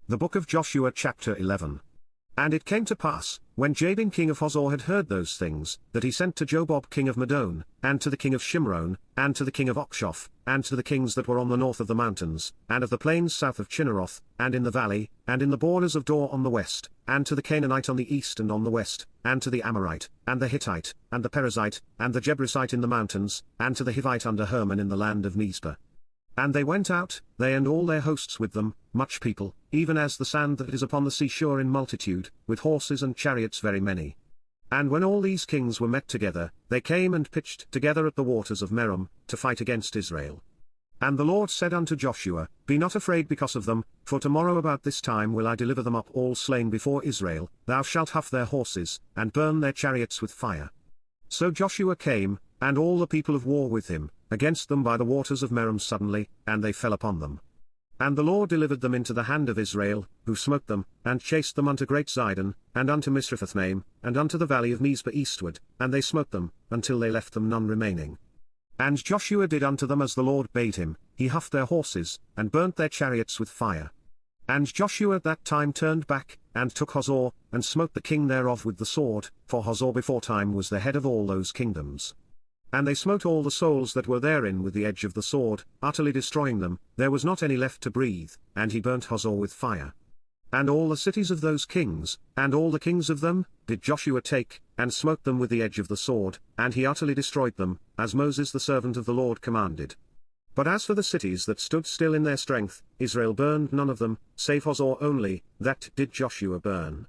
The book of Joshua chapter 11. And it came to pass, when Jabin king of Hazor had heard those things, that he sent to Jobab king of Madon, and to the king of Shimron, and to the king of Ochshaph, and to the kings that were on the north of the mountains, and of the plains south of Chinneroth, and in the valley, and in the borders of Dor on the west, and to the Canaanite on the east and on the west, and to the Amorite, and the Hittite, and the Perizzite, and the Jebusite in the mountains, and to the Hivite under Hermon in the land of Mizpah. And they went out, they and all their hosts with them, much people, even as the sand that is upon the seashore in multitude, with horses and chariots very many. And when all these kings were met together, they came and pitched together at the waters of Merom, to fight against Israel. And the Lord said unto Joshua, Be not afraid because of them, for tomorrow about this time will I deliver them up all slain before Israel, thou shalt huff their horses, and burn their chariots with fire. So Joshua came, and all the people of war with him, against them by the waters of Merom suddenly, and they fell upon them. And the Lord delivered them into the hand of Israel, who smote them, and chased them unto great Zidon, and unto Misrephothmaim, and unto the valley of Mizpah eastward, and they smote them, until they left them none remaining. And Joshua did unto them as the Lord bade him, he huffed their horses, and burnt their chariots with fire. And Joshua at that time turned back, and took Hazor, and smote the king thereof with the sword, for Hazor beforetime was the head of all those kingdoms. And they smote all the souls that were therein with the edge of the sword, utterly destroying them, there was not any left to breathe, and he burnt Hazor with fire. And all the cities of those kings, and all the kings of them, did Joshua take, and smote them with the edge of the sword, and he utterly destroyed them, as Moses the servant of the Lord commanded. But as for the cities that stood still in their strength, Israel burned none of them, save Hazor only, that did Joshua burn.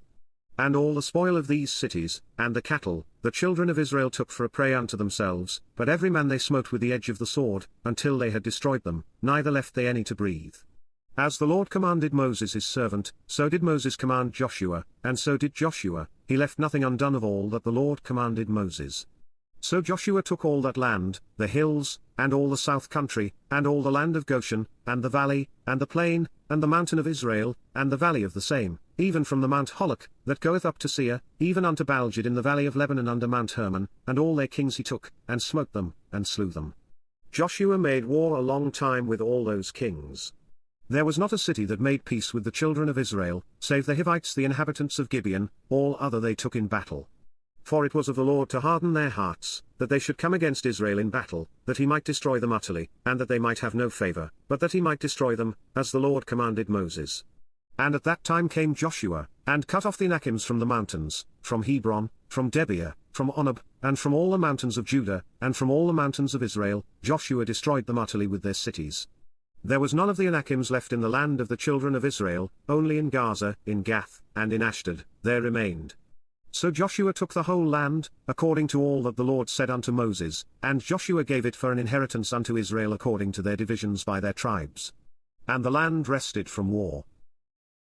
And all the spoil of these cities, and the cattle, the children of Israel took for a prey unto themselves, but every man they smote with the edge of the sword, until they had destroyed them, neither left they any to breathe. As the Lord commanded Moses his servant, so did Moses command Joshua, and so did Joshua, he left nothing undone of all that the Lord commanded Moses. So Joshua took all that land, the hills, and all the south country, and all the land of Goshen, and the valley, and the plain, and the mountain of Israel, and the valley of the same, even from the Mount Holok, that goeth up to Seir, even unto Baalgad in the valley of Lebanon under Mount Hermon, and all their kings he took, and smote them, and slew them. Joshua made war a long time with all those kings. There was not a city that made peace with the children of Israel, save the Hivites the inhabitants of Gibeon, all other they took in battle. For it was of the Lord to harden their hearts, that they should come against Israel in battle, that he might destroy them utterly, and that they might have no favor, but that he might destroy them, as the Lord commanded Moses. And at that time came Joshua, and cut off the Anakims from the mountains, from Hebron, from Debir, from Onab, and from all the mountains of Judah, and from all the mountains of Israel, Joshua destroyed them utterly with their cities. There was none of the Anakims left in the land of the children of Israel, only in Gaza, in Gath, and in Ashdod, there remained. So Joshua took the whole land, according to all that the Lord said unto Moses, and Joshua gave it for an inheritance unto Israel according to their divisions by their tribes. And the land rested from war.